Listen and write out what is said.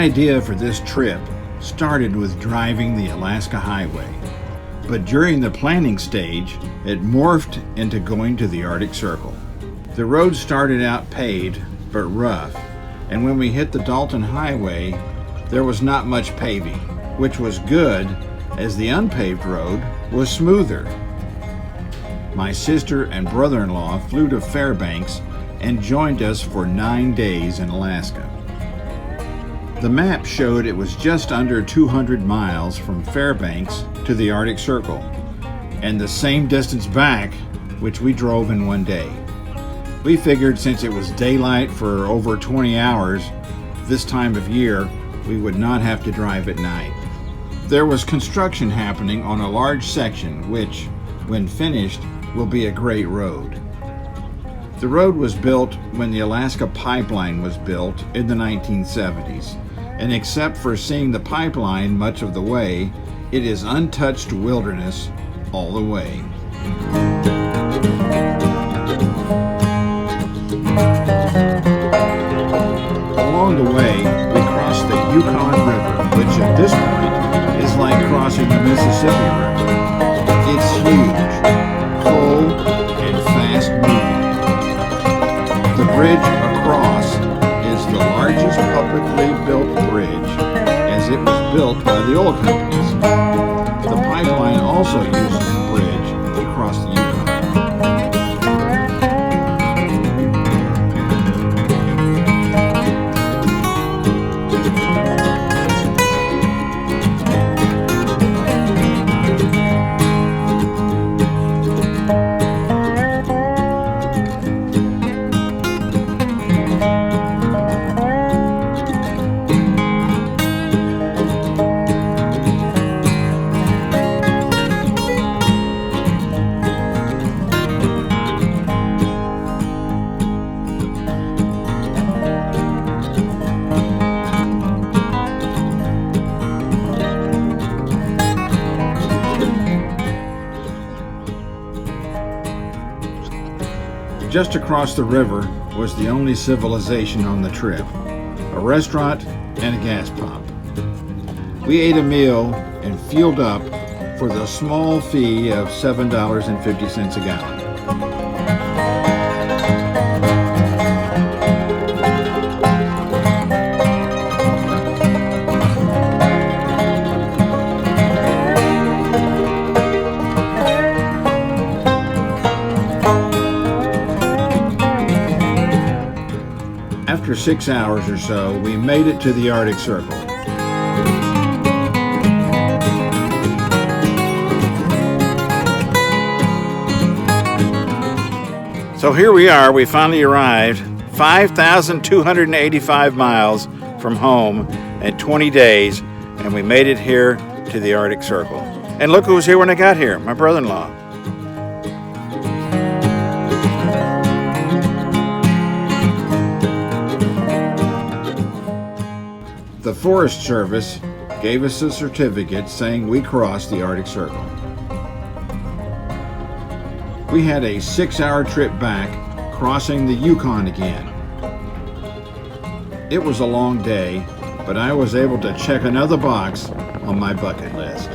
idea for this trip started with driving the Alaska Highway, but during the planning stage, it morphed into going to the Arctic Circle. The road started out paved, but rough, and when we hit the Dalton Highway, there was not much paving, which was good as the unpaved road was smoother. My sister and brother-in-law flew to Fairbanks and joined us for 9 days in Alaska. The map showed it was just under 200 miles from Fairbanks to the Arctic Circle, and the same distance back, which we drove in 1 day. We figured since it was daylight for over 20 hours this time of year, we would not have to drive at night. There was construction happening on a large section which, when finished, will be a great road. The road was built when the Alaska Pipeline was built in the 1970s, and except for seeing the pipeline much of the way, it is untouched wilderness all the way. Along the way, we crossed the Yukon River, which at this point is like crossing the Mississippi River. It's huge, cold, and fast-moving. The bridge across is the largest publicly built bridge, as it was built by the oil companies. The pipeline also uses the bridge to cross the Yukon. Just across the river was the only civilization on the trip, a restaurant and a gas pump. We ate a meal and fueled up for the small fee of $7.50 a gallon. After 6 hours or so, we made it to the Arctic Circle. So here we are, we finally arrived, 5,285 miles from home in 20 days, and we made it here to the Arctic Circle. And look who was here when I got here, my brother-in-law. The Forest Service gave us a certificate saying we crossed the Arctic Circle. We had a 6-hour trip back, crossing the Yukon again. It was a long day, but I was able to check another box on my bucket list.